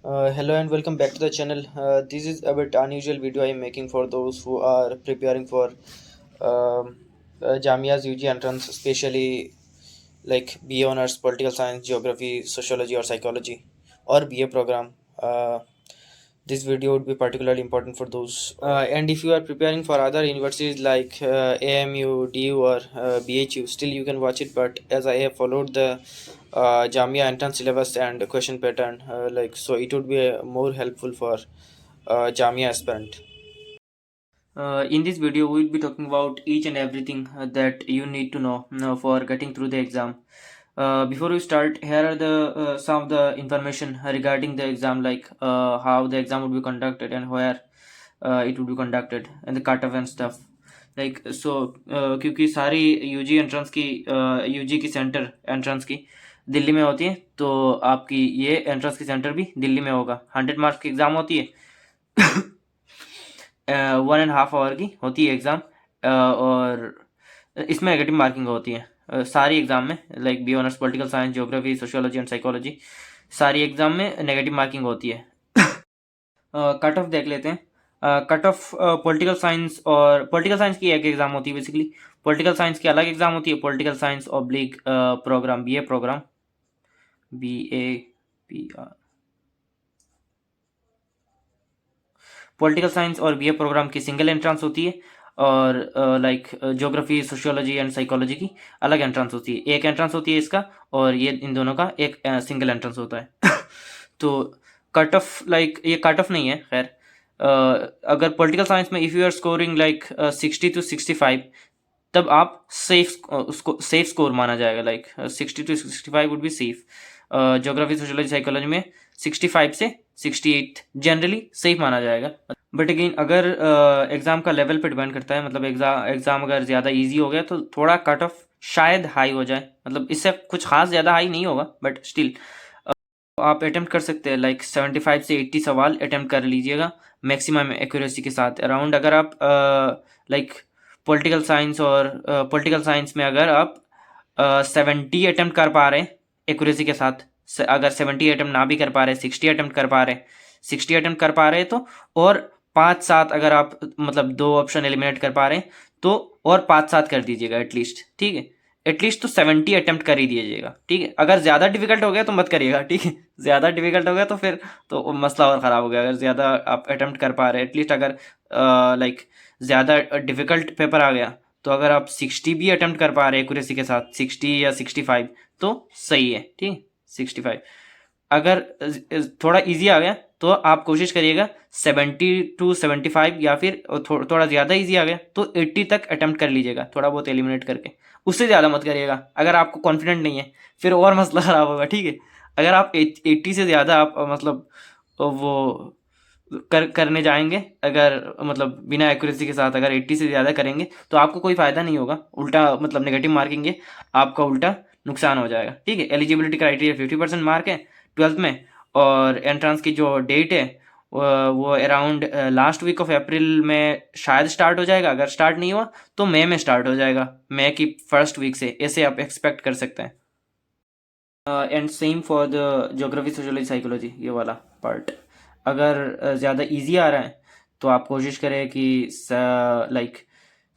Hello and welcome back to the channel. This is a bit unusual video I am making for those who are preparing for Jamia's UG entrance, especially like BA honors, political science, geography, sociology, or psychology, or BA program. This video would be particularly important for those. And if you are preparing for other universities like AMU, DU, or BHU, still you can watch it. But as I have followed the Jamia entrance syllabus and question pattern, so it would be more helpful for Jamia aspirant. In this video, we will be talking about each and everything that you need to know for getting through the exam. Before we start, here are the some of the information regarding the exam, like how the exam would be conducted and where it would be conducted, and the cutoff and stuff. क्योंकि सारी UG entrance की UG की centre entrance की दिल्ली में होती है, तो आपकी ये एंट्रेंस की सेंटर भी दिल्ली में होगा। 100 मार्क्स की एग्ज़ाम होती है। 1.5 आवर की होती है एग्ज़ाम, और इसमें नेगेटिव मार्किंग होती है सारी एग्ज़ाम में, like B honours, political science, geography, sociology and psychology, सारी एग्ज़ाम में नेगेटिव मार्किंग होती है। कट ऑफ देख लेते हैं। कट ऑफ पॉलिटिकल साइंस, और पॉलिटिकल साइंस की एक एग्ज़ाम होती है बेसिकली, पॉलिटिकल साइंस की अलग एग्ज़ाम होती है, political science oblique program, BA program, BAPR, political science और BA प्रोग्राम की सिंगल एंट्रेंस होती है, और like geography, sociology and psychology की अलग एंट्रेंस होती है। एक एंट्रेंस होती है इसका, और ये इन दोनों का एक सिंगल एंट्रेंस होता है। तो कट ऑफ, लाइक ये कट ऑफ नहीं है खैर। अगर पॉलिटिकल साइंस में if you are scoring like 60 to 65, तब आप सेफ स्कोर माना जाएगा, like 60 to 65 would be safe. Geography, sociology, psychology में 65 से 68 जनरली सेफ माना जाएगा। बट अगेन, अगर एग्ज़ाम का लेवल पे डिपेंड करता है, मतलब एग्ज़ाम अगर ज़्यादा इजी हो गया तो थोड़ा कट ऑफ शायद हाई हो जाए, मतलब इससे कुछ खास ज़्यादा हाई नहीं होगा, बट स्टिल आप अटेम्प्ट कर सकते हैं। लाइक 75 से 80 सवाल अटेम्प्ट कर लीजिएगा मैक्सिमम एक्यूरेसी के साथ अराउंड। अगर आप लाइक पॉलिटिकल साइंस और पॉलिटिकल साइंस में अगर आप 70 अटेम्प्ट कर पा रहे हैं एक्यूरेसी के साथ, अगर 70 अटेम्प्ट ना भी कर पा रहे, 60 अटेम्प्ट कर पा रहे, 60 अटेम्प्ट कर पा रहे तो, और 5-7 अगर आप मतलब 2 ऑप्शन एलिमिनेट कर पा रहे हैं तो और 5-7 कर दीजिएगा एटलीस्ट, ठीक है। एटलीस्ट तो 70 अटेम्प्ट कर ही दीजिएगा, ठीक है। अगर ज़्यादा डिफिकल्ट हो गया तो मत करिएगा, ठीक है। ज़्यादा डिफिकल्ट हो गया तो फिर तो मसला और ख़राब हो गया। अगर ज़्यादा आप अटेम्प्ट कर पा रहे हैं, एटलीस्ट अगर लाइक ज़्यादा डिफिकल्ट पेपर आ गया तो अगर आप 60 भी अटेम्प्ट कर पा रहे हैं एक्यूरेसी के साथ, 60 या 65, तो सही है, ठीक है। 65 अगर थोड़ा इजी आ गया तो आप कोशिश करिएगा 70 to 75, या फिर थोड़ा ज़्यादा इजी आ गया तो 80 तक अटेम्प्ट कर लीजिएगा, थोड़ा बहुत एलिमिनेट करके। उससे ज़्यादा मत करिएगा अगर आपको कॉन्फिडेंट नहीं है, फिर और मसला ख़राब होगा, ठीक है। अगर आप 80 से ज़्यादा आप मतलब वो करने जाएंगे, अगर मतलब बिना एक्यूरेसी के साथ अगर 80 से ज़्यादा करेंगे तो आपको कोई फ़ायदा नहीं होगा, उल्टा मतलब नेगेटिव मार्किंग है, आपका उल्टा नुकसान हो जाएगा, ठीक है। एलिजिबिलिटी क्राइटेरिया 50% मार्क है 12th में, और एंट्रेंस की जो डेट है वो around last week of April में शायद स्टार्ट हो जाएगा। अगर स्टार्ट नहीं हुआ तो मई में स्टार्ट हो जाएगा, मई की फर्स्ट वीक से, ऐसे आप एक्सपेक्ट कर सकते हैं। And same for the geography, sociology, psychology, ये वाला पार्ट अगर ज़्यादा इजी आ रहा है तो आप कोशिश करें कि लाइक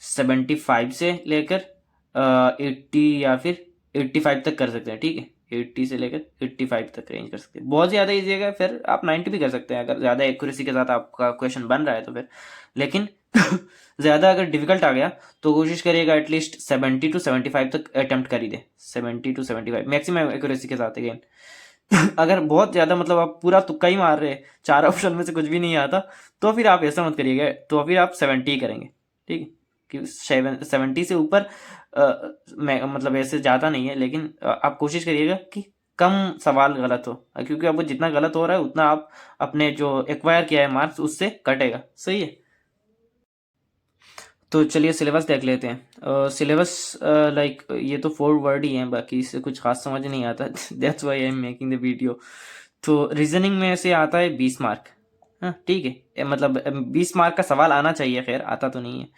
75 से लेकर 80 या फिर 85 तक कर सकते हैं, ठीक है। 80 से लेकर 85 तक रेंज कर सकते हैं। बहुत ज़्यादा इजी है फिर आप 90 भी कर सकते हैं, अगर ज़्यादा एक्यूरेसी के साथ आपका क्वेश्चन बन रहा है तो फिर। लेकिन ज़्यादा अगर डिफिकल्ट आ गया तो कोशिश करिएगा एटलीस्ट 70 to 75 तक अटेम्प्ट कर ही दे, 70 to 75 मैक्सिमम एक्यूरेसी के साथ अगेन। अगर बहुत ज़्यादा मतलब आप पूरा तुक्का ही मार रहे हैं, 4 ऑप्शन में से कुछ भी नहीं आता, तो फिर आप ऐसा मत करिएगा, तो फिर आप 70 करेंगे, ठीक है। कि 70 से ऊपर मतलब ऐसे ज़्यादा नहीं है, लेकिन आप कोशिश करिएगा कि कम सवाल गलत हो, क्योंकि आपको जितना गलत हो रहा है उतना आप अपने जो एक्वायर किया है मार्क्स उससे कटेगा, सही है। तो चलिए सिलेबस देख लेते हैं। सिलेबस लाइक ये तो 4 वर्ड ही हैं, बाकी इससे कुछ खास समझ नहीं आता। That's why I am making the video. तो रीजनिंग में से आता है 20 मार्क, हाँ ठीक है। मतलब 20 मार्क का सवाल आना चाहिए, खैर आता तो नहीं है।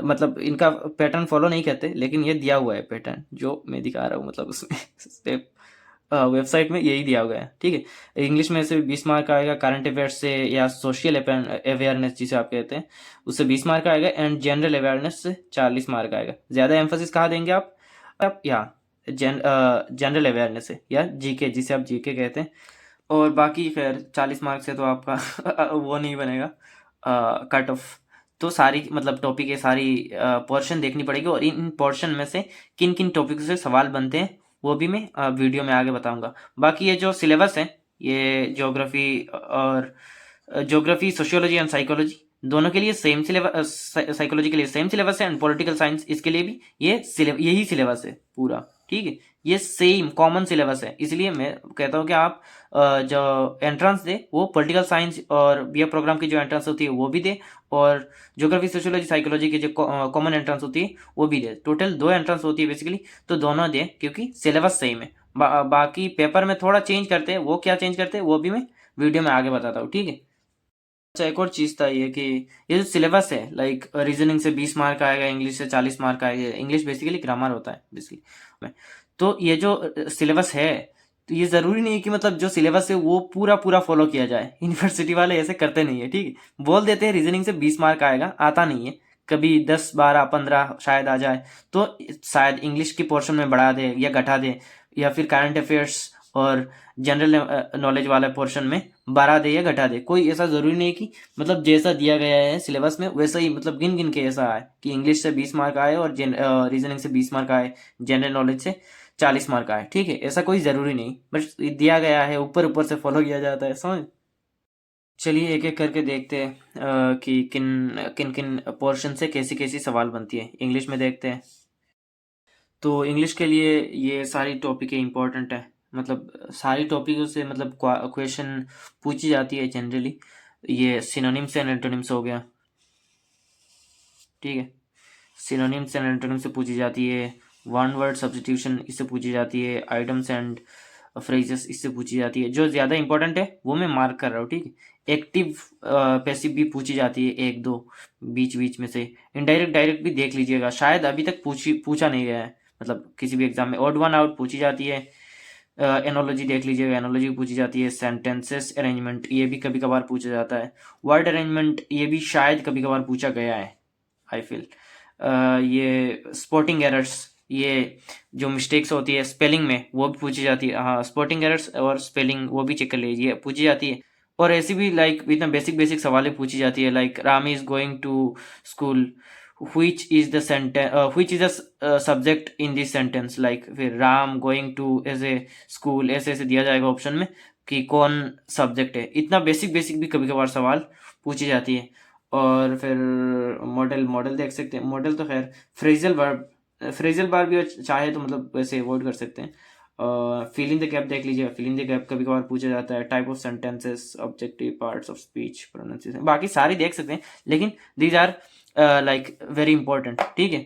मतलब इनका पैटर्न फॉलो नहीं करते, लेकिन ये दिया हुआ है पैटर्न जो मैं दिखा रहा हूँ, मतलब उसमें स्टेप वेबसाइट में यही दिया हुआ है, ठीक है। इंग्लिश में से 20 मार्क आएगा, करंट अफेयर्स से या सोशल अवेयरनेस जिसे आप कहते हैं उससे 20 मार्क आएगा, एंड जनरल अवेयरनेस से 40 मार्क आएगा। ज़्यादा एम्फोसिस कहाँ देंगे आप यहाँ जनरल अवेयरनेस से या जीके जिसे आप जीके कहते हैं। और बाकी खैर 40 मार्क से तो आपका वो नहीं बनेगा कट ऑफ। तो सारी मतलब टॉपिक के सारी पोर्शन देखनी पड़ेगी, और इन पोर्शन में से किन किन टॉपिक से सवाल बनते हैं वो भी मैं वीडियो में आगे बताऊंगा। बाकी ये जो सिलेबस है, ये ज्योग्राफी सोशियोलॉजी एंड साइकोलॉजी दोनों के लिए सेम सिलेबस, साइकोलॉजी के लिए सेम सिलेबस है, एंड पॉलिटिकल साइंस इसके लिए भी यही सिलेबस है पूरा, ठीक है। ये सेम कॉमन सिलेबस है, इसलिए मैं कहता हूँ कि आप जो एंट्रेंस दे वो पॉलिटिकल साइंस और बीए प्रोग्राम की जो एंट्रेंस होती है वो भी दे, और ज्योग्राफी सोशियोलॉजी साइकोलॉजी की जो कॉमन एंट्रेंस होती है वो भी दे। टोटल 2 एंट्रेंस होती है बेसिकली, तो दोनों दे क्योंकि सिलेबस सेम है। बाकी पेपर में थोड़ा चेंज करते हैं, वो क्या चेंज करते हैं वो भी मैं वीडियो में आगे बताता हूँ, ठीक है। अच्छा, एक और चीज़ था ये कि ये जो सिलेबस है, लाइक रीजनिंग से 20 मार्क आएगा, इंग्लिश से 40 मार्क आएगा। इंग्लिश बेसिकली ग्रामर होता है बेसिकली। तो ये जो सिलेबस है, तो ये ज़रूरी नहीं है कि मतलब जो सिलेबस है वो पूरा पूरा फॉलो किया जाए। यूनिवर्सिटी वाले ऐसे करते नहीं है, ठीक है। बोल देते हैं रीजनिंग से 20 मार्क आएगा, आता नहीं है। कभी 10 12 15 शायद आ जाए, तो शायद इंग्लिश की पोर्शन में बढ़ा दे या घटा दे, या फिर करंट अफेयर्स और जनरल नॉलेज वाला पोर्शन में बढ़ा दे या घटा दे। कोई ऐसा ज़रूरी नहीं कि मतलब जैसा दिया गया है सिलेबस में वैसा ही मतलब गिन गिन के ऐसा आए कि इंग्लिश से 20 मार्क आए और रीजनिंग से 20 मार्क आए, जनरल नॉलेज से 40 मार्क आए, ठीक है। ऐसा कोई ज़रूरी नहीं, बस दिया गया है, ऊपर ऊपर से फॉलो किया जाता है, समझ। चलिए एक एक करके देखते हैं कि किन किन किन पोर्शन से कैसी कैसी सवाल बनती है। इंग्लिश में देखते हैं। तो इंग्लिश के लिए ये सारी टॉपिकें इंपॉर्टेंट है, मतलब सारी टॉपिकों से मतलब क्वेश्चन पूछी जाती है जनरली। ये सिनोनिम्स एंड एंटोनिम्स हो गया, ठीक है। सिनोनिम्स एंड एंटोनिम्स से पूछी जाती है। वन वर्ड सब्स्टिट्यूशन इससे पूछी जाती है। आइटम्स एंड फ्रेजेस इससे पूछी जाती है। जो ज़्यादा इंपॉर्टेंट है वो मैं मार्क कर रहा हूँ, ठीक है। एक्टिव पैसिव भी पूछी जाती है, एक दो बीच बीच में से। इनडायरेक्ट डायरेक्ट भी देख लीजिएगा, शायद अभी तक पूछा नहीं गया है, मतलब किसी भी एग्जाम में। ऑड वन आउट पूछी जाती है। एनोलॉजी देख लीजिएगा, एनोलॉजी पूछी जाती है। सेंटेंसेस अरेंजमेंट ये भी कभी कभार पूछा जाता है। वर्ड अरेंजमेंट ये भी शायद कभी कभार पूछा गया है, आई फील। ये स्पोर्टिंग एरर्स, ये जो मिस्टेक्स होती है स्पेलिंग में वो भी पूछी जाती है। हाँ, स्पोर्टिंग एरर्स और स्पेलिंग वो भी चेक कर लीजिए, पूछी जाती है। और ऐसी भी लाइक इतना बेसिक बेसिक सवालें पूछी जाती है, like Ram is going to school, which is the sentence which is the subject in this sentence, like फिर Ram going to as a school, ऐसे ऐसे दिया जाएगा ऑप्शन में कि कौन सब्जेक्ट है। इतना बेसिक बेसिक भी कभी कभार सवाल पूछी जाती है। और फिर मॉडल मॉडल देख सकते हैं। मॉडल तो खैर फ्रेजल वर्ब भी चाहे तो मतलब वैसे अवॉइड कर सकते हैं। फिल इन द गैप देख लीजिए, फिल इन द गैप कभी कभार पूछा जाता है। Type of sentences, objective, parts of speech, pronunciation, बाकी सारी देख सकते हैं, लेकिन these are like very important, ठीक है।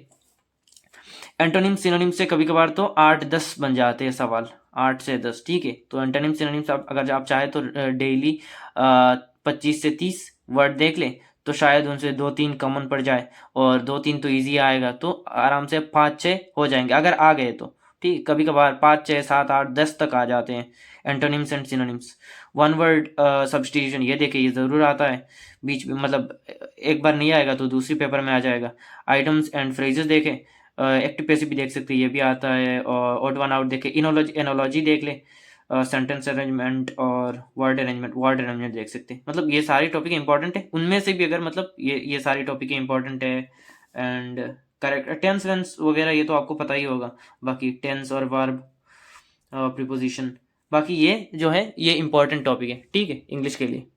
एंटोनिम सिनोनिम से कभी कभार तो 8-10 बन जाते हैं सवाल, 8 से 10, ठीक है। तो एंटोनिम सिनोनिम से अगर आप चाहे तो डेली 25 से 30 वर्ड देख लें, तो शायद उनसे 2-3 कॉमन पड़ जाए, और 2-3 तो इजी आएगा, तो आराम से 5-6 हो जाएंगे अगर आ गए तो, ठीक। कभी कभार 5, 6, 7, 8, 10 तक आ जाते हैं antonyms and synonyms. One word substitution ये देखिए, ये ज़रूर आता है बीच में, मतलब एक बार नहीं आएगा तो दूसरी पेपर में आ जाएगा। आइटम्स एंड फ्रेजेस देखें, एक्टिव पैसिव भी देख सकते हैं, ये भी आता है। और ऑड वन आउट देखें, एनोलॉजी देख ले, सेंटेंस अरेंजमेंट और वर्ड अरेंजमेंट देख सकते हैं। मतलब ये सारी टॉपिक इंपॉर्टेंट है, उनमें से भी अगर मतलब ये सारी टॉपिक इंपॉर्टेंट है। एंड करेक्ट टेंस वेंस वगैरह ये तो आपको पता ही होगा। बाकी टेंस और वर्ब, प्रीपोजिशन, बाकी ये जो है ये इंपॉर्टेंट टॉपिक है, ठीक है, इंग्लिश के लिए।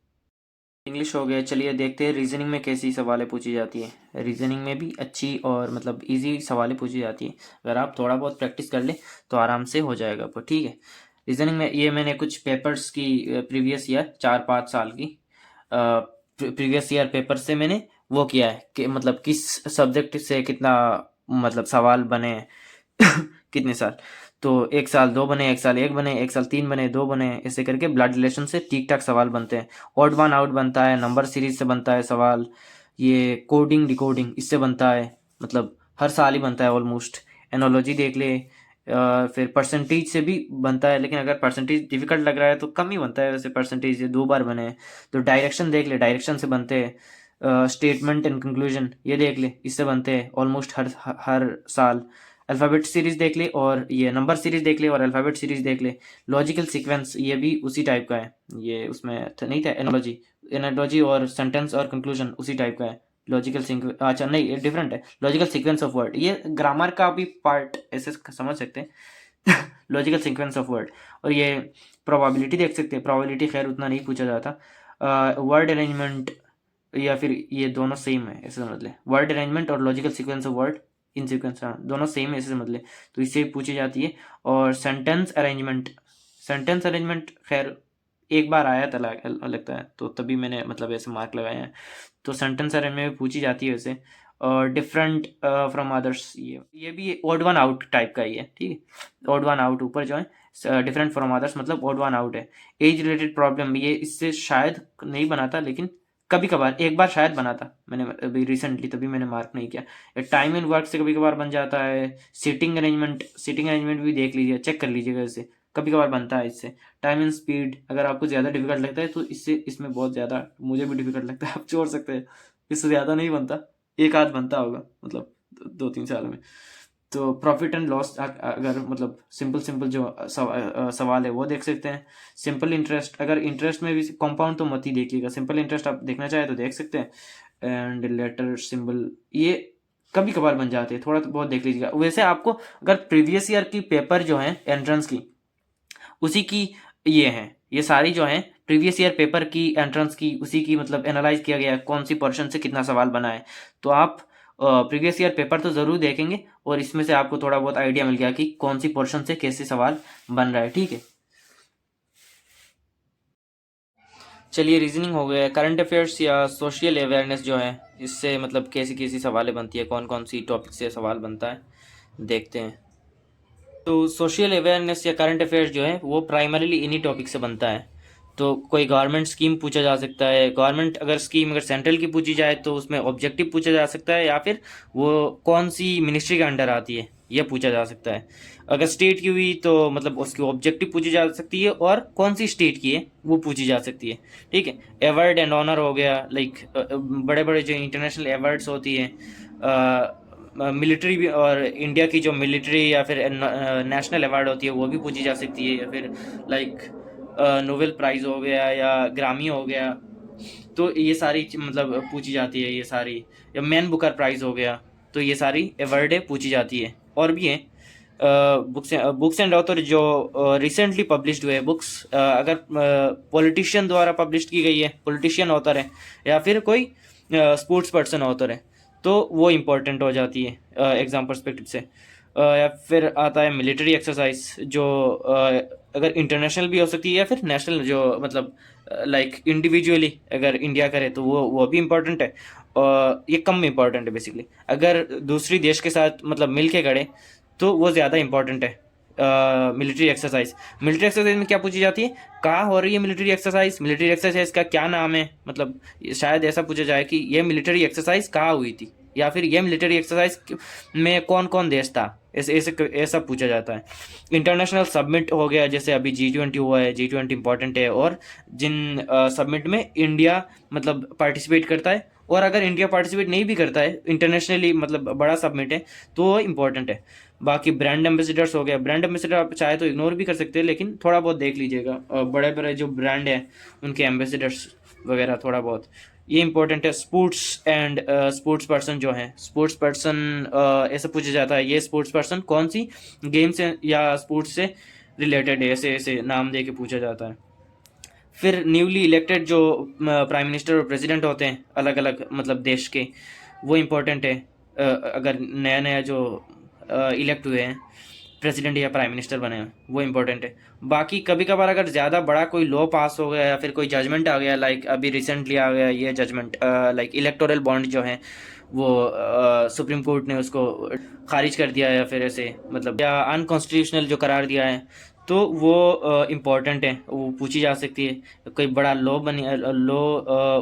इंग्लिश हो गया। चलिए देखते हैं रीजनिंग में कैसी सवालें पूछी जाती है। रीजनिंग में भी अच्छी और मतलब इजी सवालें पूछी जाती है, अगर आप थोड़ा बहुत प्रैक्टिस कर ले तो आराम से हो जाएगा आपको, ठीक है। रीजनिंग में ये मैंने कुछ पेपर्स की प्रीवियस ईयर 4-5 साल की प्रीवियस ईयर पेपर से मैंने वो किया है कि मतलब किस सब्जेक्ट से कितना मतलब सवाल बने हैं कितने साल। तो 1 साल 2 बने, 1 साल 1 बने, 1 साल 3 बने, 2 बने, ऐसे करके ब्लड रिलेशन से ठीक ठाक सवाल बनते हैं। ऑड वन आउट बनता है, नंबर सीरीज से बनता है सवाल, ये कोडिंग डिकोडिंग इससे बनता है, मतलब हर साल ही बनता है ऑलमोस्ट। एनोलॉजी देख ले, फिर परसेंटेज से भी बनता है, लेकिन अगर परसेंटेज डिफिकल्ट लग रहा है तो कम ही बनता है। वैसे परसेंटेज ये 2 बार बने हैं। तो डायरेक्शन देख ले, डायरेक्शन से बनते हैं। स्टेटमेंट एंड कंक्लूजन ये देख ले, इससे बनते हैं ऑलमोस्ट हर साल। अल्फ़ाबेट सीरीज देख ले, और ये नंबर सीरीज देख ले, और अल्फ़ाबेट सीरीज देख ले। लॉजिकल सीक्वेंस ये भी उसी टाइप का है, ये उसमें नहीं था एनोलॉजी। एनोलॉजी और सेंटेंस और कंक्लूजन उसी टाइप का है। लॉजिकल सीक्वेंस, अच्छा नहीं, ये डिफरेंट है। लॉजिकल सीक्वेंस ऑफ वर्ड ये ग्रामर का भी पार्ट ऐसे समझ सकते हैं। Logical sequence of word. और ये प्रोबेबिलिटी देख सकते हैं। प्रोबेबिलिटी खैर उतना नहीं पूछा जाता। वर्ड अरेंजमेंट, या फिर ये दोनों सेम है ऐसे समझ ले। वर्ड अरेंजमेंट और logical sequence of word in sequence, हाँ दोनों सेम है ऐसे समझ ले, तो इससे पूछी जाती है। और सेंटेंस अरेंजमेंट, सेंटेंस अरेंजमेंट खैर एक बार आया था लगता है, तो तभी मैंने मतलब ऐसे मार्क लगाए हैं। तो सेंटेंस अरेंजमेंट में पूछी जाती है वैसे। और डिफरेंट फ्रॉम अदर्स, ये भी ऑड वन आउट टाइप का ही है, ठीक है। ऑड वन आउट ऊपर जो है, डिफरेंट फ्रॉम अदर्स मतलब ऑड वन आउट है। एज रिलेटेड प्रॉब्लम, ये इससे शायद नहीं बना था, लेकिन कभी कभार एक बार शायद बना था मैंने अभी रिसेंटली, तभी मैंने मार्क नहीं किया। टाइम एंड वर्क से कभी कभार बन जाता है। सीटिंग अरेंजमेंट, सीटिंग अरेंजमेंट भी देख लीजिए, चेक कर लीजिएगा, इससे कभी कभार बनता है इससे। टाइम एंड स्पीड, अगर आपको ज़्यादा डिफिकल्ट लगता है तो इससे, इसमें बहुत ज़्यादा मुझे भी डिफिकल्ट लगता है, आप छोड़ सकते हैं। इससे ज़्यादा नहीं बनता, एक आध बनता होगा मतलब 2-3 साल में। तो प्रॉफिट एंड लॉस, अगर मतलब सिंपल जो सवाल है वो देख सकते हैं। सिंपल इंटरेस्ट, अगर इंटरेस्ट में भी कंपाउंड तो मत ही देखिएगा, सिंपल इंटरेस्ट आप देखना चाहे तो देख सकते हैं। एंड लेटर सिंबल ये कभी कभार बन जाते हैं, थोड़ा तो बहुत देख लीजिएगा। वैसे आपको अगर प्रीवियस ईयर की पेपर जो है एंट्रेंस की, उसी की ये हैं, ये सारी जो हैं प्रीवियस ईयर पेपर की एंट्रेंस की, उसी की मतलब एनालाइज किया गया है कौन सी पोर्शन से कितना सवाल बना है। तो आप प्रीवियस ईयर पेपर तो ज़रूर देखेंगे, और इसमें से आपको थोड़ा बहुत आइडिया मिल गया कि कौन सी पोर्शन से कैसे सवाल बन रहा है, ठीक है। चलिए, रीजनिंग हो गया। करंट अफेयर्स या सोशल अवेयरनेस जो है, इससे मतलब कैसी कैसी सवालें बनती है, कौन कौन सी टॉपिक से सवाल बनता है, देखते हैं। तो सोशल अवेयरनेस या करंट अफेयर्स जो है वो प्राइमरीली इन्हीं टॉपिक से बनता है। तो कोई गवर्नमेंट स्कीम पूछा जा सकता है, गवर्नमेंट अगर स्कीम अगर सेंट्रल की पूछी जाए तो उसमें ऑब्जेक्टिव पूछा जा सकता है, या फिर वो कौन सी मिनिस्ट्री के अंडर आती है यह पूछा जा सकता है। अगर स्टेट की हुई तो मतलब उसकी ऑब्जेक्टिव पूछी जा सकती है, और कौन सी स्टेट की है वो पूछी जा सकती है, ठीक है। अवार्ड एंड ऑनर हो गया, लाइक बड़े बड़े जो इंटरनेशनल अवार्ड्स होती हैं, मिलिट्री भी, और इंडिया की जो मिलिट्री या फिर नेशनल अवार्ड होती है वो भी पूछी जा सकती है, या फिर लाइक नोबेल प्राइज़ हो गया या ग्रामी हो गया, तो ये सारी मतलब पूछी जाती है ये सारी। या मैन बुकर प्राइज़ हो गया, तो ये सारी अवार्डें पूछी जाती है। और भी हैं बुक्स एंड ऑथर जो रिसेंटली पब्लिश्ड हुए बुक्स, अगर पॉलिटिशियन द्वारा पब्लिश की गई है, पॉलिटिशियन ऑथर है, या फिर कोई स्पोर्ट्स पर्सन ऑथर है, तो वो इम्पोर्टेंट हो जाती है एग्ज़ाम पर्सपेक्टिव से। या फिर आता है मिलिट्री एक्सरसाइज, जो अगर इंटरनेशनल भी हो सकती है, या फिर नेशनल, जो मतलब लाइक इंडिविजुअली अगर इंडिया करे तो वो भी इम्पोर्टेंट है। और ये कम इम्पोर्टेंट है बेसिकली, अगर दूसरी देश के साथ मतलब मिल के करे तो वो ज़्यादा इंपॉर्टेंट है। मिलिट्री एक्सरसाइज, मिलिट्री एक्सरसाइज में क्या पूछी जाती है, कहाँ हो रही है मिलिट्री एक्सरसाइज, मिलिट्री एक्सरसाइज का क्या नाम है, मतलब शायद ऐसा पूछा जाए कि ये मिलिट्री एक्सरसाइज कहाँ हुई थी, या फिर ये मिलिट्री एक्सरसाइज में कौन कौन देश था, ऐसे ऐसे ऐसा पूछा जाता है। इंटरनेशनल सबमिट हो गया, जैसे अभी G20 हुआ है, G20 इंपॉर्टेंट है, और जिन सबमिट में इंडिया मतलब पार्टिसिपेट करता है, और अगर इंडिया पार्टिसिपेट नहीं भी करता है इंटरनेशनली, मतलब बड़ा सबमिट है, तो वो इम्पोर्टेंट है। बाकी ब्रांड एम्बेसडर्स हो गया, ब्रांड एम्बेसडर आप चाहे तो इग्नोर भी कर सकते हैं, लेकिन थोड़ा बहुत देख लीजिएगा, बड़े बड़े जो ब्रांड है उनके एम्बेसडर्स वगैरह थोड़ा बहुत ये इंपॉर्टेंट है। स्पोर्ट्स एंड स्पोर्ट्स पर्सन जो है, स्पोर्ट्स पर्सन ऐसा पूछा जाता है, ये स्पोर्ट्स पर्सन कौन सी गेम से या स्पोर्ट्स से रिलेटेड है, ऐसे ऐसे नाम दे के पूछा जाता है। फिर न्यूली इलेक्टेड जो प्राइम मिनिस्टर और प्रेसिडेंट होते हैं अलग अलग मतलब देश के, वो इम्पोर्टेंट है। अगर नया नया जो इलेक्ट हुए हैं प्रेसिडेंट या प्राइम मिनिस्टर बने हैं, वो इम्पोर्टेंट है। बाकी कभी कभार अगर ज़्यादा बड़ा कोई लॉ पास हो गया, या फिर कोई जजमेंट आ गया, लाइक अभी रिसेंटली आ गया ये जजमेंट, लाइक इलेक्टोरल बॉन्ड जो है वो सुप्रीम कोर्ट ने उसको खारिज कर दिया, या फिर ऐसे मतलब या अनकॉन्स्टिट्यूशनल जो करार दिया है, तो वो इम्पोर्टेंट है, वो पूछी जा सकती है। कोई बड़ा लॉ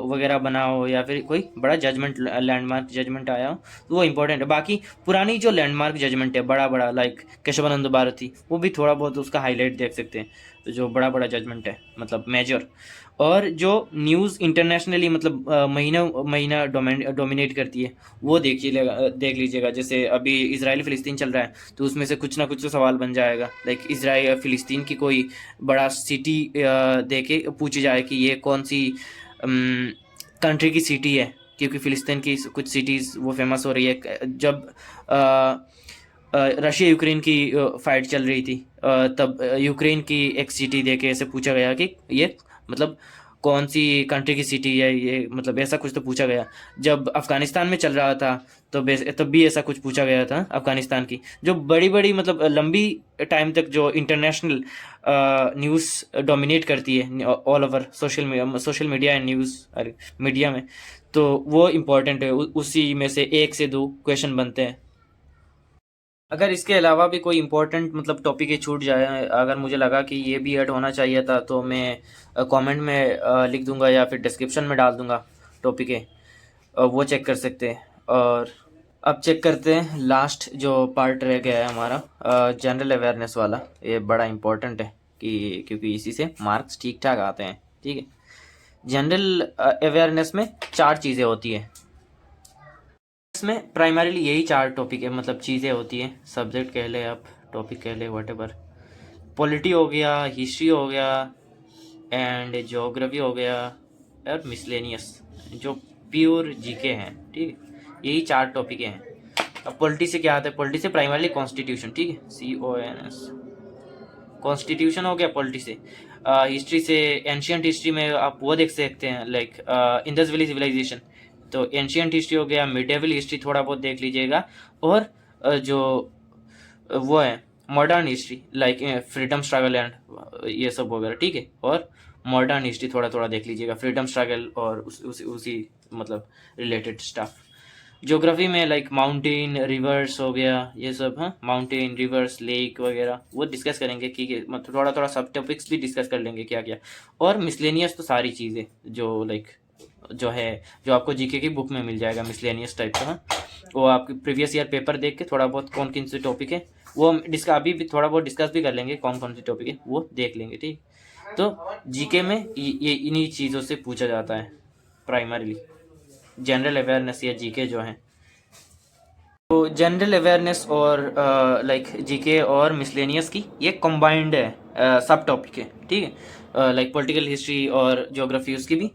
वगैरह बना हो या फिर कोई बड़ा जजमेंट, लैंडमार्क जजमेंट आया हो, तो वो इम्पोर्टेंट है। बाकी पुरानी जो लैंडमार्क जजमेंट है बड़ा बड़ा, लाइक केशवानंद भारती, वो भी थोड़ा बहुत उसका हाईलाइट देख सकते हैं, जो बड़ा बड़ा जजमेंट है मतलब मेजर। और जो न्यूज़ इंटरनेशनली मतलब महीना महीना डोमिनेट करती है, वो देख लीजिएगा। जैसे अभी इसराइल फ़िलिस्तीन चल रहा है, तो उसमें से कुछ ना कुछ तो सवाल बन जाएगा। लाइक इसराइल फ़िलिस्तीन की कोई बड़ा सिटी दे के पूछी जाए कि ये कौन सी कंट्री की सिटी है, क्योंकि फ़िलिस्तीन की कुछ सिटीज़ वो फेमस हो रही है। जब रशिया यूक्रेन की फाइट चल रही थी, तब यूक्रेन की एक सिटी दे के ऐसे पूछा गया कि ये मतलब कौन सी कंट्री की सिटी है ये, मतलब ऐसा कुछ तो पूछा गया। जब अफ़गानिस्तान में चल रहा था तब भी ऐसा कुछ पूछा गया था अफ़गानिस्तान की। जो बड़ी बड़ी मतलब लंबी टाइम तक जो इंटरनेशनल न्यूज़ डोमिनेट करती है all over social media and news media में, तो वो इम्पोर्टेंट है। उसी में से 1 से 2 क्वेश्चन बनते हैं। अगर इसके अलावा भी कोई इम्पोर्टेंट मतलब टॉपिक ही छूट जाए, अगर मुझे लगा कि ये भी ऐड होना चाहिए था, तो मैं कमेंट में लिख दूंगा या फिर डिस्क्रिप्शन में डाल दूंगा टॉपिक है, वो चेक कर सकते हैं। और अब चेक करते हैं लास्ट जो पार्ट रह गया है हमारा, जनरल अवेयरनेस वाला। ये बड़ा इम्पोर्टेंट है कि क्योंकि इसी से मार्क्स ठीक ठाक आते हैं, ठीक है। जनरल अवेयरनेस में 4 चीज़ें होती है। इसमें प्राइमरीली यही 4 टॉपिक है, मतलब चीज़ें होती हैं। सब्जेक्ट कह ले आप, टॉपिक कह ले, व्हाटएवर। पॉलिटी हो गया, हिस्ट्री हो गया, एंड ज्योग्राफी हो गया, और मिसलेनियस जो प्योर जीके हैं, ठीक है। यही 4 टॉपिक हैं। अब पॉलिटी से क्या आता है? पॉलिटी से प्राइमरली कॉन्स्टिट्यूशन, ठीक है, CONS, कॉन्स्टिट्यूशन हो गया पॉलिटी से। हिस्ट्री से एंशियंट हिस्ट्री में आप वो देख सकते हैं, लाइक इंडस वैली सिविलाइजेशन, तो एंशियंट हिस्ट्री हो गया। मिडेवल हिस्ट्री थोड़ा बहुत देख लीजिएगा। और जो वो है modern history, like freedom struggle and ये सब वगैरह, ठीक है। और मॉडर्न हिस्ट्री थोड़ा थोड़ा देख लीजिएगा, फ्रीडम स्ट्रगल और उसी मतलब रिलेटेड स्टफ। ज्योग्राफी में लाइक माउंटेन रिवर्स हो गया, ये सब, हाँ, माउंटेन रिवर्स लेक वगैरह वो डिस्कस करेंगे कि मतलब थोड़ा थोड़ा सब टॉपिक्स भी डिस्कस कर लेंगे क्या क्या। और मिसलेनियस तो सारी चीज़ें जो लाइक जो है, जो आपको जीके की बुक में मिल जाएगा, मिसलेनियस टाइप का, हाँ। वो आपके प्रीवियस ईयर पेपर देख के थोड़ा बहुत कौन कौन से टॉपिक है वो हम अभी भी थोड़ा बहुत डिस्कस भी कर लेंगे, कौन कौन से टॉपिक है वो देख लेंगे, ठीक। तो जीके में ये इन्हीं चीज़ों से पूछा जाता है प्राइमरीली, जनरल अवेयरनेस या जीके जो है। तो जनरल अवेयरनेस और लाइक जीके और मिसलेनियस की ये कंबाइंड है, सब टॉपिक है, ठीक है। लाइक पॉलिटिकल हिस्ट्री और ज्योग्राफी उसकी भी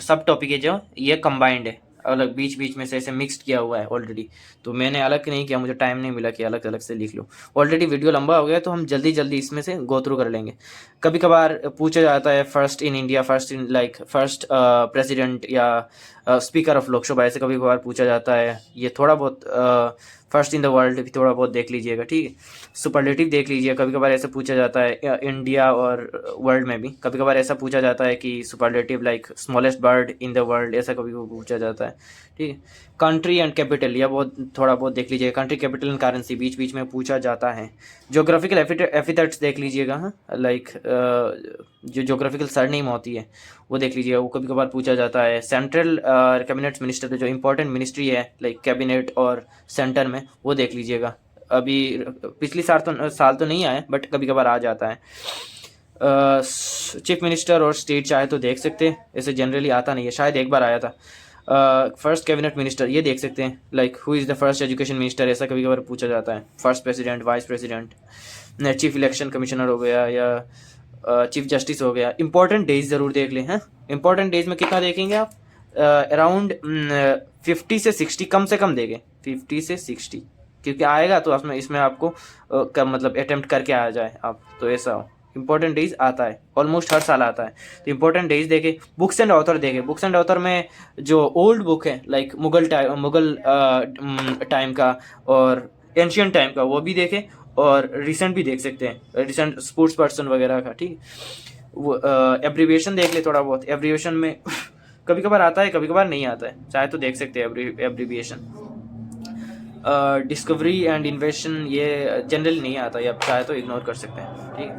सब टॉपिक है जो ये कंबाइंड है, अलग बीच बीच में से ऐसे मिक्सड किया हुआ है ऑलरेडी। तो मैंने अलग नहीं किया, मुझे टाइम नहीं मिला कि अलग अलग से लिख लो। ऑलरेडी वीडियो लंबा हो गया, तो हम जल्दी जल्दी इसमें से गो थ्रू कर लेंगे। कभी कभार पूछा जाता है first in India, first in like first president या स्पीकर ऑफ लोकसभा, ऐसे कभी कभार पूछा जाता है। ये थोड़ा बहुत फर्स्ट इन द वर्ल्ड भी थोड़ा बहुत देख लीजिएगा, ठीक है। सुपरलेटिव देख लीजिए, कभी कभार ऐसा पूछा जाता है इंडिया और वर्ल्ड में भी। कभी कभार ऐसा पूछा जाता है कि superlative like smallest bird in the world, ऐसा कभी पूछा जाता है, ठीक है। कंट्री एंड कैपिटल या बहुत थोड़ा बहुत देख लीजिए, कंट्री कैपिटल एंड करेंसी बीच बीच में पूछा जाता है। ज्योग्राफिकल एपिथेट्स देख लीजिएगा, हाँ, लाइक जो ज्योग्राफिकल सरनेम होती है वो देख लीजिएगा, वो कभी कभार पूछा जाता है। सेंट्रल कैबिनेट मिनिस्टर जो इंपॉर्टेंट मिनिस्ट्री है लाइक कैबिनेट और सेंटर में, वो देख लीजिएगा। अभी पिछली साल तो नहीं आया, बट कभी कभार आ जाता है। चीफ मिनिस्टर और स्टेट चाहे तो देख सकते हैं, ऐसे जनरली आता नहीं है, शायद एक बार आया था। फर्स्ट कैबिनेट मिनिस्टर ये देख सकते हैं, like who is the first education minister, ऐसा कभी कभार पूछा जाता है। First president, vice president, chief election commissioner हो गया या चीफ जस्टिस हो गया। इंपॉर्टेंट डेज ज़रूर देख लें, हैं। इंपॉर्टेंट डेज में कितना देखेंगे आप? अराउंड 50 से 60 कम से कम देंगे, 50 से 60, क्योंकि आएगा तो इसमें आपको मतलब अटेम्प्ट करके आ जाए आप, तो ऐसा हो। इंपॉर्टेंट डेज आता है, ऑलमोस्ट हर साल आता है, तो इंपॉर्टेंट डेज देखे। बुक्स एंड ऑथर देखे, बुक्स एंड ऑथर में जो ओल्ड बुक है लाइक मुगल टाइम का और एंशियंट टाइम का वो भी देखे, और रिसेंट भी देख सकते हैं, रिसेंट स्पोर्ट्स पर्सन वगैरह का, ठीक। वो एब्रीविएशन देख ले थोड़ा बहुत, एब्रीविएशन में कभी कभार आता है, कभी कभार नहीं आता है, चाहे तो देख सकते हैं एब्रीविएशन। डिस्कवरी एंड इन्वेंशन ये जनरली नहीं आता, ये आप चाहे तो इग्नोर कर सकते हैं, ठीक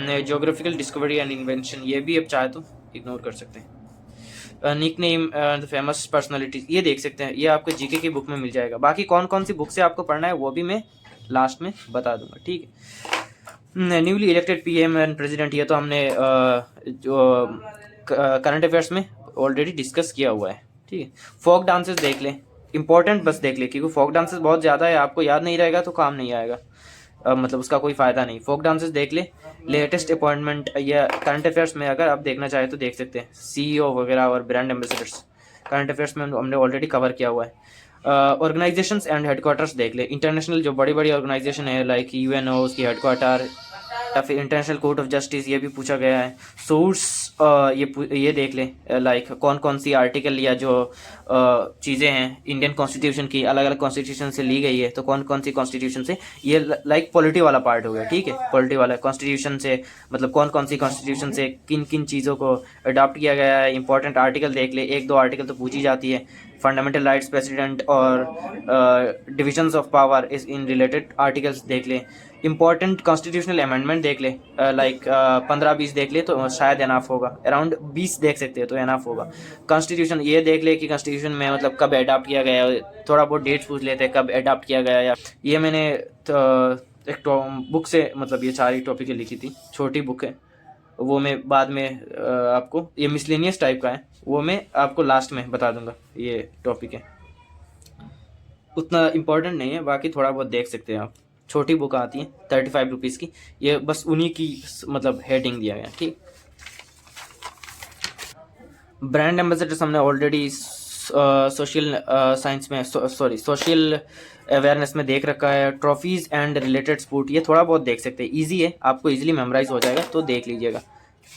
है। जोग्राफिकल डिस्कवरी एंड इन्वेंशन ये भी आप चाहे तो इग्नोर कर सकते हैं। Nickname the famous personalities ये देख सकते हैं, ये आपको जीके की बुक में मिल जाएगा। बाकी कौन कौन सी बुक से आपको पढ़ना है वो भी मैं लास्ट में बता दूंगा, ठीक है। Newly elected PM and president ये तो हमने जो करंट अफेयर्स में ऑलरेडी डिस्कस किया हुआ है, ठीक है। फोक डांसेस देख लें, इंपॉर्टेंट बस देख ले, क्योंकि फोक डांसेस बहुत ज़्यादा है, आपको याद नहीं रहेगा तो काम नहीं आएगा, मतलब उसका कोई फ़ायदा नहीं। फोक डांसेस देख ले। लेटेस्ट अपॉइंटमेंट या करंट अफेयर्स में अगर आप देखना चाहें तो देख सकते हैं, सीईओ वगैरह और ब्रांड एम्बेसडर्स करंट अफेयर्स में हमने ऑलरेडी कवर किया हुआ है। ऑर्गेनाइजेशंस एंड हेडक्वार्टर्स देख ले, इंटरनेशनल जो बड़ी बड़ी ऑर्गेनाइजेशन है लाइक यूएनओ की हेडक्वार्टर या फिर इंटरनेशनल कोर्ट ऑफ जस्टिस ये भी पूछा गया है। सोर्स ये देख लें, लाइक कौन कौन सी आर्टिकल या जो चीज़ें हैं इंडियन कॉन्स्टिट्यूशन की अलग अलग कॉन्स्टिट्यूशन से ली गई है, तो कौन कौन सी कॉन्स्टिट्यूशन से, ये लाइक पॉलिटी वाला पार्ट हो गया, ठीक है। पॉलिटी वाला कॉन्स्टिट्यूशन से मतलब कौन कौन सी कॉन्स्टिट्यूशन से किन किन चीज़ों को अडॉप्ट किया गया है, इंपॉर्टेंट आर्टिकल देख ले, एक दो आर्टिकल तो पूछी जाती है। फंडामेंटल राइट्स प्रेसिडेंट और डिविजन्स ऑफ पावर इस इन रिलेटेड आर्टिकल्स देख ले। इंपॉर्टेंट कॉन्स्टिट्यूशनल अमेंडमेंट देख ले, लाइक 15-20 देख ले तो शायद एनाफ होगा, अराउंड 20 देख सकते हैं तो एनाफ होगा। कॉन्स्टिट्यूशन ये देख ले कि कॉन्स्टिट्यूशन में मतलब कब अडॉप्ट किया गया, थोड़ा बहुत डेट्स पूछ लेते हैं कब अडॉप्ट किया गया। या ये मैंने एक बुक से मतलब ये सारी टॉपिकें लिखी थी, छोटी बुक है, वो मैं बाद में आपको, ये मिसलेनियस टाइप का है, वो मैं आपको लास्ट में बता दूंगा। ये टॉपिक है उतना इम्पोर्टेंट नहीं है, बाकी थोड़ा बहुत देख सकते हैं आप। छोटी बुक आती है 35 रुपीज़ की, ये बस उन्हीं की मतलब हेडिंग दिया गया, ठीक। ब्रांड एम्बेसडर्स हमने ऑलरेडी सोशल साइंस में सोशल अवेयरनेस में देख रखा है। ट्रॉफीज़ एंड रिलेटेड स्पोर्ट ये थोड़ा बहुत देख सकते हैं, इजी है, आपको इजीली मेमोराइज हो जाएगा, तो देख लीजिएगा।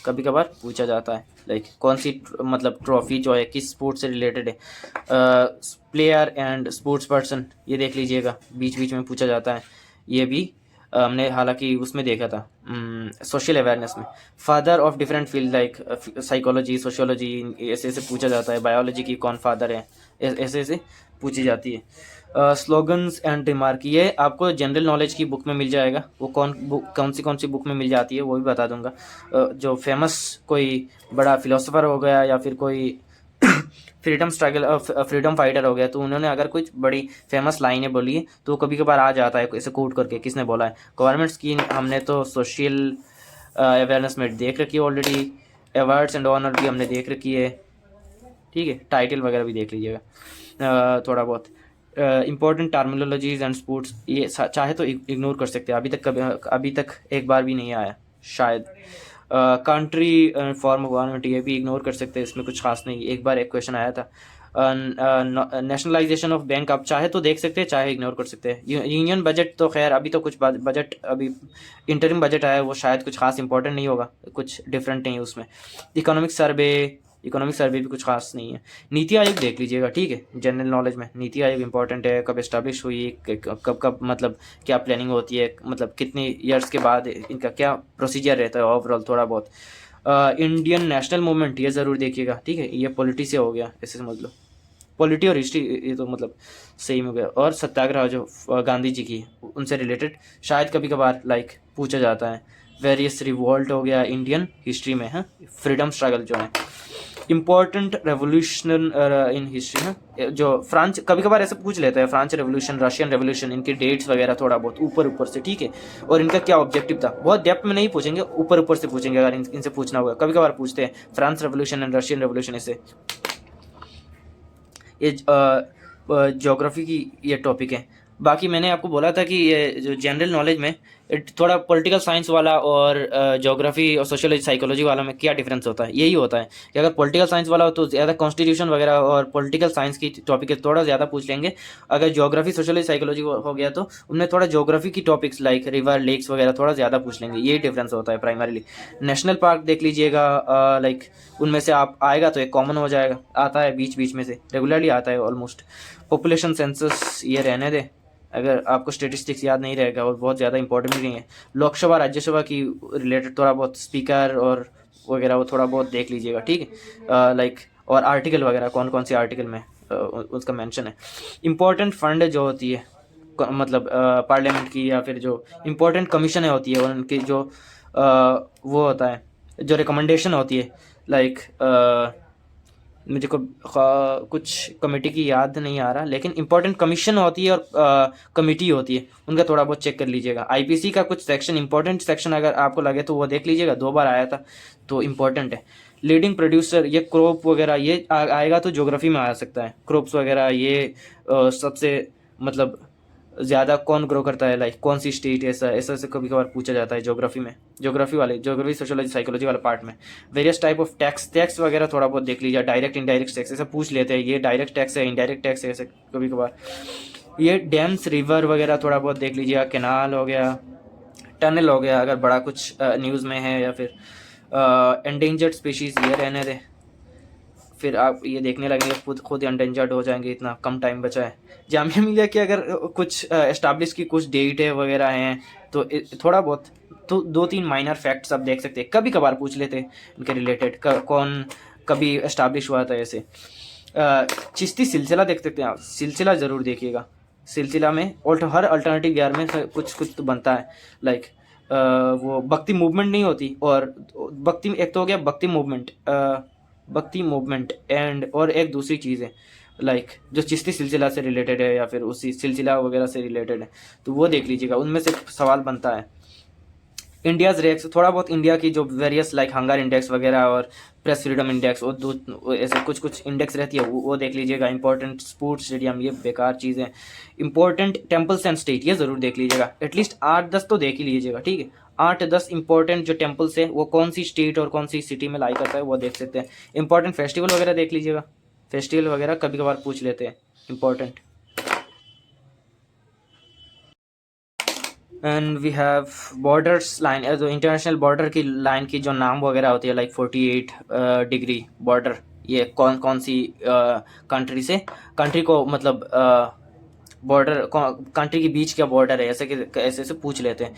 कभी कभार पूछा जाता है लाइक कौन सी मतलब ट्रॉफी जो है किस स्पोर्ट से रिलेटेड है। प्लेयर एंड स्पोर्ट्स पर्सन ये देख लीजिएगा, बीच बीच में पूछा जाता है, ये भी हमने हालांकि उसमें देखा था सोशल अवेयरनेस में। Father of different field like psychology, sociology, ऐसे ऐसे पूछा जाता है। बायोलॉजी की कौन फादर है, ऐसे ऐसे पूछी जाती है। स्लोगन्स एंड रिमार्क ये आपको जनरल नॉलेज की बुक में मिल जाएगा, वो कौन सी बुक में मिल जाती है वो भी बता दूंगा। जो फेमस कोई बड़ा फिलोसोफर हो गया या फिर कोई फ्रीडम फाइटर हो गया, तो उन्होंने अगर कुछ बड़ी फेमस लाइनें बोली है तो कभी कभार आ जाता है इसे कोट करके किसने बोला है। गवर्नमेंट स्कीम हमने तो सोशल अवेयरनेस में देख रखी है ऑलरेडी। अवार्ड्स एंड ऑनर भी हमने देख रखी है, ठीक है। टाइटल वगैरह भी देख लीजिएगा थोड़ा बहुत। इंपॉर्टेंट टर्मिनोलॉजीज एंड स्पोर्ट्स ये चाहे तो इग्नोर कर सकते हैं, अभी तक एक बार भी नहीं आया शायद। कंट्री फॉर्म ऑफ गवर्नमेंट ये भी इग्नोर कर सकते हैं, इसमें कुछ खास नहीं। एक बार एक क्वेश्चन आया था। नेशनलाइजेशन ऑफ बैंक आप चाहे तो देख सकते हैं, चाहे इग्नोर कर सकते हैं। यूनियन बजट तो खैर अभी तो कुछ बजट अभी इंटरिम बजट आया है, वो शायद कुछ खास इंपॉर्टेंट नहीं होगा, कुछ डिफरेंट नहीं है उसमें। इकोनॉमिक सर्वे भी कुछ खास नहीं है। नीति आयोग देख लीजिएगा, ठीक है। जनरल नॉलेज में नीति आयोग इंपॉर्टेंट है, कब इस्टेब्लिश हुई, कब मतलब क्या प्लानिंग होती है, मतलब कितने ईयर्स के बाद इनका क्या प्रोसीजर रहता है ओवरऑल थोड़ा बहुत। इंडियन नेशनल मूवमेंट ये ज़रूर देखिएगा, ठीक है। ये पॉलिटी से हो गया, ऐसे समझ लो, पॉलिटी और हिस्ट्री ये तो मतलब सेम हो गया। और सत्याग्रह जो गांधी जी की उनसे रिलेटेड शायद कभी कभार लाइक पूछा जाता है। वेरियस रिवॉल्ट हो गया इंडियन हिस्ट्री में, है फ्रीडम स्ट्रगल जो है। इम्पोर्टेंट रेवोल्यूशन इन हिस्ट्री है जो फ्रांस, कभी कभार ऐसे पूछ लेते हैं, फ्रांस रेवोल्यूशन, रशियन रेवोल्यूशन, इनके डेट्स वगैरह थोड़ा बहुत ऊपर से, ठीक है। और इनका क्या ऑब्जेक्टिव था, बहुत डेप्थ में नहीं पूछेंगे, ऊपर से पूछेंगे अगर इनसे पूछना होगा। कभी कभार पूछते हैं France revolution and Russian revolution, ऐसे ये ज्योग्राफी की ये टॉपिक है। बाकी मैंने आपको बोला था कि ये जो जनरल नॉलेज में थोड़ा पॉलिटिकल साइंस वाला और ज्योग्राफी और सोशियोलॉजी साइकोलॉजी वाला में क्या डिफरेंस होता है, यही होता है कि अगर पॉलिटिकल साइंस वाला हो तो ज़्यादा कॉन्स्टिट्यूशन वगैरह और पॉलिटिकल साइंस की टॉपिक थोड़ा ज़्यादा पूछ लेंगे। अगर ज्योग्राफी सोशियोलॉजी साइकोलॉजी हो गया तो उनमें थोड़ा ज्योग्राफी की टॉपिक्स लाइक रिवर लेक्स वगैरह थोड़ा ज़्यादा पूछ लेंगे, यही डिफरेंस होता है प्राइमरीली। नेशनल पार्क देख लीजिएगा, लाइक उनमें से आप आएगा तो एक कॉमन हो जाएगा, आता है बीच बीच में से, रेगुलरली आता है ऑलमोस्ट। पॉपुलेशन सेंसस ये रहने दे, अगर आपको स्टेटिस्टिक्स याद नहीं रहेगा और बहुत ज़्यादा इंपॉर्टेंट भी नहीं है। लोकसभा राज्यसभा की रिलेटेड थोड़ा बहुत स्पीकर और वगैरह वो थोड़ा बहुत देख लीजिएगा, ठीक है। लाइक और आर्टिकल वगैरह कौन कौन से आर्टिकल में उसका मेंशन है। इम्पोर्टेंट फंड जो होती है मतलब पार्लियामेंट की या फिर जो इम्पोर्टेंट कमीशन होती है उनकी जो वो होता है जो रिकमेंडेशन होती है लाइक मुझे को कुछ कमेटी की याद नहीं आ रहा, लेकिन इंपॉर्टेंट कमीशन होती है और कमेटी होती है, उनका थोड़ा बहुत चेक कर लीजिएगा। आईपीसी का कुछ सेक्शन इंपॉर्टेंट सेक्शन अगर आपको लगे तो वो देख लीजिएगा, 2 बार आया था तो इम्पोर्टेंट है। लीडिंग प्रोड्यूसर ये क्रॉप वगैरह ये आएगा तो ज्योग्राफी में आ सकता है। क्रॉप्स वगैरह ये सबसे मतलब ज़्यादा कौन ग्रो करता है, लाइक कौन सी स्टेट, ऐसा ऐसा से कभी कभार पूछा जाता है ज्योग्राफी में, ज्योग्राफी सोशियोलॉजी साइकोलॉजी वाले पार्ट में। वेरियस टाइप ऑफ टैक्स वगैरह थोड़ा बहुत देख लीजिए, डायरेक्ट इनडायरेक्ट टैक्स ऐसा पूछ लेते हैं, ये डायरेक्ट टैक्स है इनडायरेक्ट टैक्स है ऐसे कभी कभार। ये डैम्स रिवर वगैरह थोड़ा बहुत देख लीजिए, कैनाल हो गया, टनल हो गया अगर बड़ा कुछ न्यूज़ में है, या फिर एंडेंजर्ड स्पीशीज़ ये रहने दें, फिर आप ये देखने लगेंगे खुद एंडेंजर्ड हो जाएंगे, इतना कम टाइम बचा है। जामिया मिलिया की अगर कुछ एस्टाब्लिश की कुछ डेट है वगैरह हैं तो थोड़ा बहुत तो 2-3 माइनर फैक्ट्स आप देख सकते हैं, कभी कभार पूछ लेते हैं इनके रिलेटेड, कौन कभी एस्टाब्लिश हुआ था ऐसे। चिश्ती सिलसिला देख सकते हैं आप, सिलसिला ज़रूर देखिएगा। सिलसिला में हर अल्टरनेटिव ईयर में कुछ कुछ तो बनता है, लाइक वो भक्ति मूवमेंट नहीं होती, और भक्ति एक तो हो गया भक्ति मूवमेंट एंड और एक दूसरी चीज़ है लाइक जो चिश्ती सिलसिला से रिलेटेड है या फिर उसी सिलसिला वगैरह से रिलेटेड है, तो वो देख लीजिएगा, उनमें से सवाल बनता है। इंडियाज़ रेक्स थोड़ा बहुत इंडिया की जो वेरियस लाइक हंगर इंडेक्स वगैरह और प्रेस फ्रीडम इंडेक्स और दो ऐसे कुछ इंडेक्स रहती है वो देख लीजिएगा। इंपॉर्टेंट स्पोर्ट्स स्टेडियम ये बेकार चीज़ें। इंपॉर्टेंट टेम्पल्स एंड स्टेट ये ज़रूर देख लीजिएगा, एटलीस्ट 8-10 तो देख ही लीजिएगा, ठीक है। 8-10 इंपॉर्टेंट जो टेम्पल्स है वो कौन सी स्टेट और कौन सी सिटी में लाई करता है वो देख सकते हैं। इंपॉर्टेंट फेस्टिवल वगैरह देख लीजिएगा, फेस्टिवल वगैरह कभी कभार पूछ लेते हैं important. And we have borders line, जो इंटरनेशनल बॉर्डर की लाइन की जो नाम वगैरह होती है लाइक 48 डिग्री बॉर्डर, ये कौन कौन सी कंट्री से कंट्री को मतलब बॉर्डर कंट्री के बीच का बॉर्डर है, ऐसे ऐसे पूछ लेते हैं।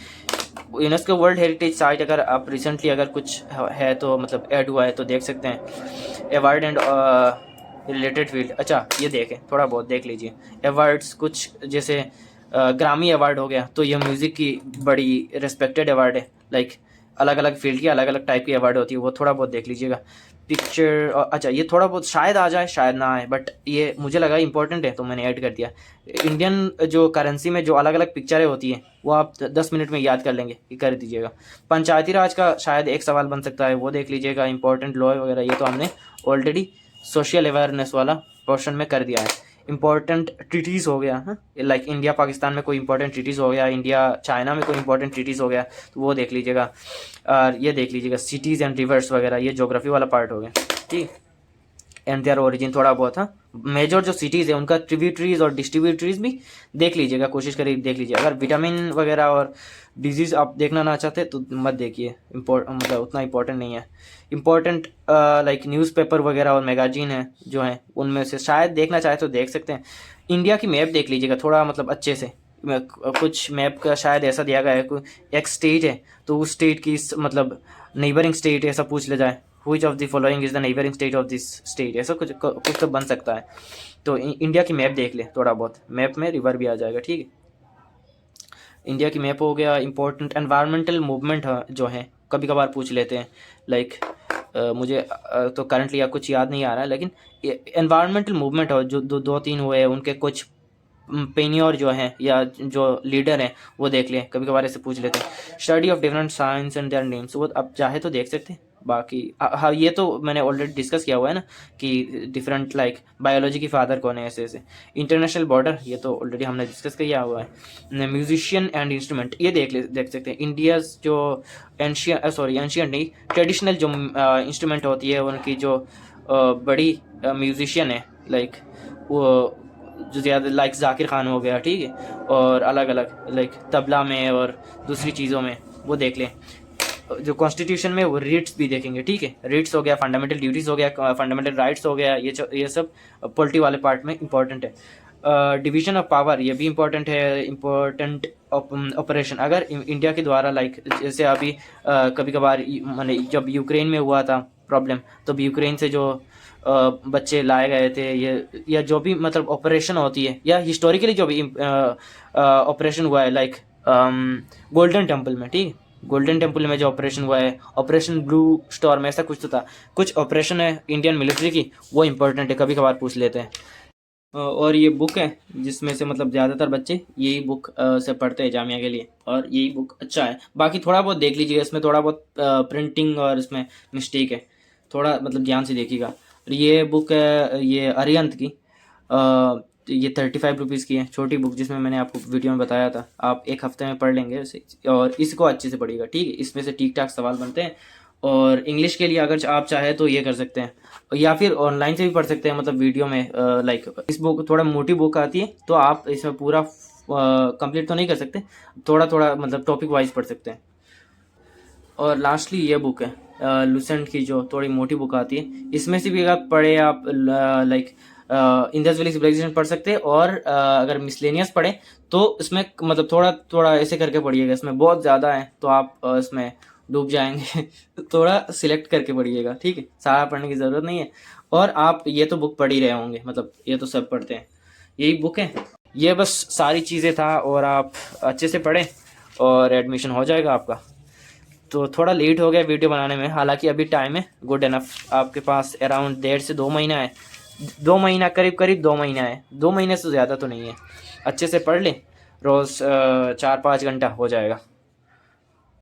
यूनेस्को वर्ल्ड हेरिटेज साइट अगर आप रिसेंटली अगर कुछ है तो मतलब ऐड हुआ है तो देख सकते हैं। अवार्ड एंड रिलेटेड फील्ड, अच्छा ये देखें थोड़ा बहुत देख लीजिए। अवार्ड्स कुछ जैसे ग्रामी अवार्ड हो गया तो ये म्यूज़िक की बड़ी रिस्पेक्टेड अवार्ड है, लाइक अलग अलग फील्ड की अलग अलग टाइप की अवार्ड होती है, वो थोड़ा बहुत देख लीजिएगा। पिक्चर अच्छा ये थोड़ा बहुत शायद आ जाए शायद ना आए, बट ये मुझे लगा इंपॉर्टेंट है तो मैंने ऐड कर दिया। इंडियन जो करेंसी में जो अलग अलग पिक्चरें होती हैं वो आप 10 मिनट में याद कर लेंगे कि कर दीजिएगा। पंचायती राज का शायद एक सवाल बन सकता है, वो देख लीजिएगा। इंपॉर्टेंट लॉ वगैरह ये तो हमने ऑलरेडी सोशल अवेयरनेस वाला पोर्शन में कर दिया है। इंपॉर्टेंट ट्रीटीज़ हो गया, हाँ लाइक इंडिया पाकिस्तान में कोई इंपॉर्टेंट ट्रीटीज़ हो गया, इंडिया चाइना में कोई इंपॉर्टेंट ट्रीटीज़ हो गया तो वो देख लीजिएगा। और ये देख लीजिएगा सिटीज़ एंड रिवर्स वगैरह, ये ज्योग्राफी वाला पार्ट हो गया, ठीक। एंड देयर ओरिजिन थोड़ा बहुत, हाँ मेजर जो सिटीज़ है उनका ट्रिब्यूटरीज और डिस्ट्रीब्यूटरीज भी देख लीजिएगा, कोशिश करिए देख लीजिए। अगर विटामिन वगैरह और डिजीज़ आप देखना ना चाहते तो मत देखिए, मतलब उतना इंपॉर्टेंट नहीं है। इंपॉर्टेंट लाइक न्यूज़पेपर वगैरह और मैगजीन है जो हैं उनमें से शायद देखना चाहे तो देख सकते हैं। इंडिया की मैप देख लीजिएगा थोड़ा मतलब अच्छे से, कुछ मैप का शायद ऐसा दिया गया है एक स्टेट है तो उस स्टेट की मतलब नेबरिंग स्टेट ऐसा पूछ ले जाए, which of the following is the neighbouring state of this state, ऐसा कुछ तो बन सकता है। तो इंडिया की मैप देख ले थोड़ा बहुत, मैप में रिवर भी आ जाएगा, ठीक है। इंडिया की मैप हो गया। इंपॉर्टेंट एनवायरमेंटल मूवमेंट जो है कभी कभार पूछ लेते हैं, लाइक मुझे तो करंटली या कुछ याद नहीं आ रहा है, लेकिन एनवायरमेंटल मूवमेंट हो जो 2-3 हुए हैं उनके कुछ पेनियर जो हैं या जो लीडर हैं वो देख लें, कभी कभार ऐसे पूछ लेते हैं। Study of different science and their names, वो आप चाहे तो देख सकते हैं। बाकी हाँ ये तो मैंने ऑलरेडी डिस्कस किया हुआ है ना कि डिफरेंट लाइक बायोलॉजी की फादर कौन है, ऐसे ऐसे। इंटरनेशनल बॉर्डर ये तो ऑलरेडी हमने डिस्कस किया हुआ है। म्यूजिशियन एंड इंस्ट्रूमेंट ये देख सकते हैं। इंडियाज़ जो एंशियंट नहीं ट्रेडिशनल जो इंस्ट्रूमेंट होती है उनकी जो बड़ी म्यूजिशियन है लाइक वो जो ज़्यादा लाइक जाकिर खान हो गया, ठीक है, और अलग अलग लाइक तबला में और दूसरी चीज़ों में वो देख लें। जो कॉन्स्टिट्यूशन में वो रिट्स भी देखेंगे, ठीक है, रिट्स हो गया, फंडामेंटल ड्यूटीज़ हो गया, फंडामेंटल राइट्स हो गया, ये सब पॉलिटी वाले पार्ट में इंपॉर्टेंट है। डिवीजन ऑफ पावर ये भी इंपॉर्टेंट है। इंपॉर्टेंट ऑपरेशन अगर इंडिया के द्वारा लाइक जैसे अभी कभी कभार मैंने जब यूक्रेन में हुआ था प्रॉब्लम। तो अभी यूक्रेन से जो बच्चे लाए गए थे, ये या जो भी मतलब ऑपरेशन होती है, या हिस्टोरिकली जो भी ऑपरेशन हुआ है, लाइक गोल्डन टेम्पल में, ठीक है, गोल्डन टेम्पल में जो ऑपरेशन हुआ है, ऑपरेशन ब्लू स्टॉर्म, ऐसा कुछ तो था, कुछ ऑपरेशन है इंडियन मिलिट्री की, वो इंपॉर्टेंट है, कभी कभार पूछ लेते हैं। और ये बुक है जिसमें से मतलब ज़्यादातर बच्चे यही बुक से पढ़ते हैं जामिया के लिए, और यही बुक अच्छा है। बाकी थोड़ा बहुत देख लीजिएगा, इसमें थोड़ा बहुत प्रिंटिंग और इसमें मिस्टेक है, थोड़ा मतलब ध्यान से देखिएगा। और ये बुक है ये अरिहंत की, ये 35 रुपीज़ की है, छोटी बुक, जिसमें मैंने आपको वीडियो में बताया था। आप एक हफ्ते में पढ़ लेंगे उसे, और इसको अच्छे से पढ़िएगा, ठीक है। इसमें से ठीक ठाक सवाल बनते हैं। और इंग्लिश के लिए अगर आप चाहें तो ये कर सकते हैं, या फिर ऑनलाइन से भी पढ़ सकते हैं, मतलब वीडियो में। लाइक इस बुक थोड़ा मोटी बुक आती है, तो आप इसमें पूरा कंप्लीट तो नहीं कर सकते, थोड़ा थोड़ा मतलब टॉपिक वाइज पढ़ सकते हैं। और लास्टली ये बुक है लुसेंट की, जो थोड़ी मोटी बुक आती है। इसमें से भी अगर पढ़े आप, लाइक इंडस वैली सिविलाइजेशन पढ़ सकते हैं, और अगर मिसलेनियस पढ़े तो इसमें मतलब थोड़ा थोड़ा ऐसे करके पढ़िएगा, इसमें बहुत ज़्यादा है तो आप इसमें डूब जाएंगे। थोड़ा सिलेक्ट करके पढ़िएगा, ठीक है, सारा पढ़ने की ज़रूरत नहीं है। और आप ये तो बुक पढ़ ही रहे होंगे, मतलब ये तो सब पढ़ते हैं, यही बुक है। ये बस सारी चीज़ें था, और आप अच्छे से पढ़ें और एडमिशन हो जाएगा आपका। तो थोड़ा लेट हो गया वीडियो बनाने में, हालांकि अभी टाइम है गुड इनफ, आपके पास अराउंड 1.5 से 2 महीना है, 2 महीना, करीब करीब 2 महीना है, 2 महीने से ज़्यादा तो नहीं है। अच्छे से पढ़ ले, रोज़ 4-5 घंटा हो जाएगा।